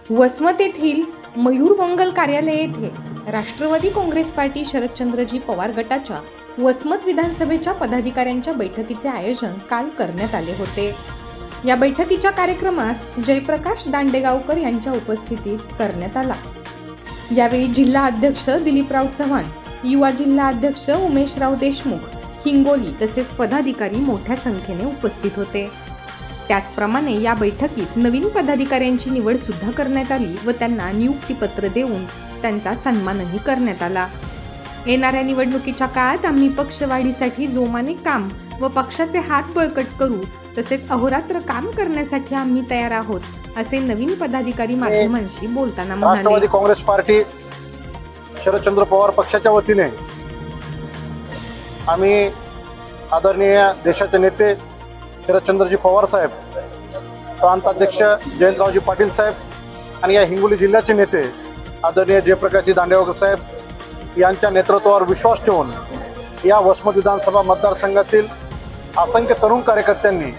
वसमत येथील मयूर मंगल कार्यालय येथे राष्ट्रवादी काँग्रेस पार्टी शरदचंद्रजी पवार गटाच्या वसमत विधानसभेच्या पदाधिकाऱ्यांच्या बैठकीचे आयोजन काल करण्यात आले होते। या बैठकीच्या कार्यक्रमास जयप्रकाश दांडेगावकर यांच्या उपस्थितीत करण्यात आला। यावेळी जिल्हा अध्यक्ष दिलीपराव चव्हाण, युवा जिल्हा अध्यक्ष उमेशराव देशमुख, हिंगोली तसेच पदाधिकारी मोठ्या संख्येने उपस्थित होते। त्याचप्रमाणे या बैठकीत नवीन पदाधिकाऱ्यांची निवड सुद्धा करण्यात आली व त्यांना नियुक्तीपत्र देऊन त्यांचा सन्मानही करण्यात आला। येणाऱ्या निवडणुकीच्या काळात आम्ही पक्षवाढीसाठी जोमाने काम व पक्षाचे हात बळकट करू, तसेच अहोरात्र काम करण्यासाठी आम्ही तयार आहोत, असे नवीन पदाधिकारी माध्यमांशी बोलताना म्हणाले। राष्ट्रवादी काँग्रेस पार्टी शरदचंद्र पवार पक्षाच्या वतीने आम्ही आदरणीय देशाचे नेते शरदचंद्रजी पवार साहेब, प्रांताध्यक्ष जयंतरावजी पाटील साहेब आणि या हिंगोली जिल्ह्याचे नेते आदरणीय जयप्रकाशजी दांडेगावकर साहेब यांच्या नेतृत्वावर विश्वास ठेवून या वसमत विधानसभा मतदारसंघातील असंख्य तरुण कार्यकर्त्यांनी,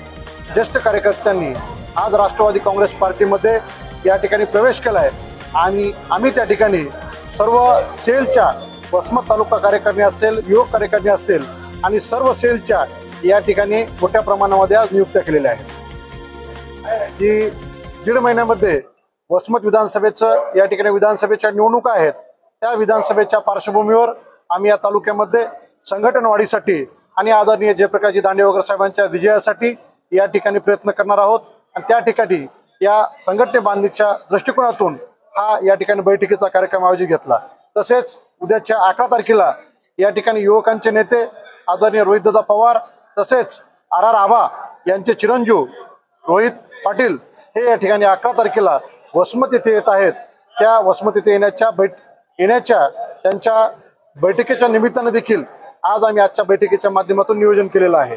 ज्येष्ठ कार्यकर्त्यांनी आज राष्ट्रवादी काँग्रेस पार्टीमध्ये या ठिकाणी प्रवेश केला आहे आणि आम्ही त्या ठिकाणी सर्व सेलच्या वसमत तालुका कार्यकारिणी असेल, युवक कार्यकारिणी असेल आणि सर्व सेलच्या या ठिकाणी मोठ्या प्रमाणामध्ये आज नियुक्त्या केलेल्या आहेत। जी दीड महिन्यामध्ये वसमत विधानसभेचं या ठिकाणी विधानसभेच्या निवडणुका आहेत, त्या विधानसभेच्या पार्श्वभूमीवर आम्ही या तालुक्यामध्ये संघटन वाढीसाठी आणि आदरणीय जयप्रकाशजी दांडेगावकर साहेबांच्या विजयासाठी या ठिकाणी प्रयत्न करणार आहोत आणि त्या ठिकाणी या संघटने बांधणीच्या दृष्टिकोनातून हा या ठिकाणी बैठकीचा कार्यक्रम आयोजित घेतला। तसेच उद्याच्या 11 तारखेला या ठिकाणी युवकांचे नेते आदरणीय रोहितदादा पवार तसेच आर आबा यांचे चिरंजीव रोहित पाटील हे या ठिकाणी 11 तारखेला वसमत येथे येत आहेत। त्या वसमत येथे येण्याच्या त्यांच्या बैठकीच्या निमित्ताने देखील आज आम्ही आजच्या बैठकीच्या माध्यमातून नियोजन केलेलं आहे।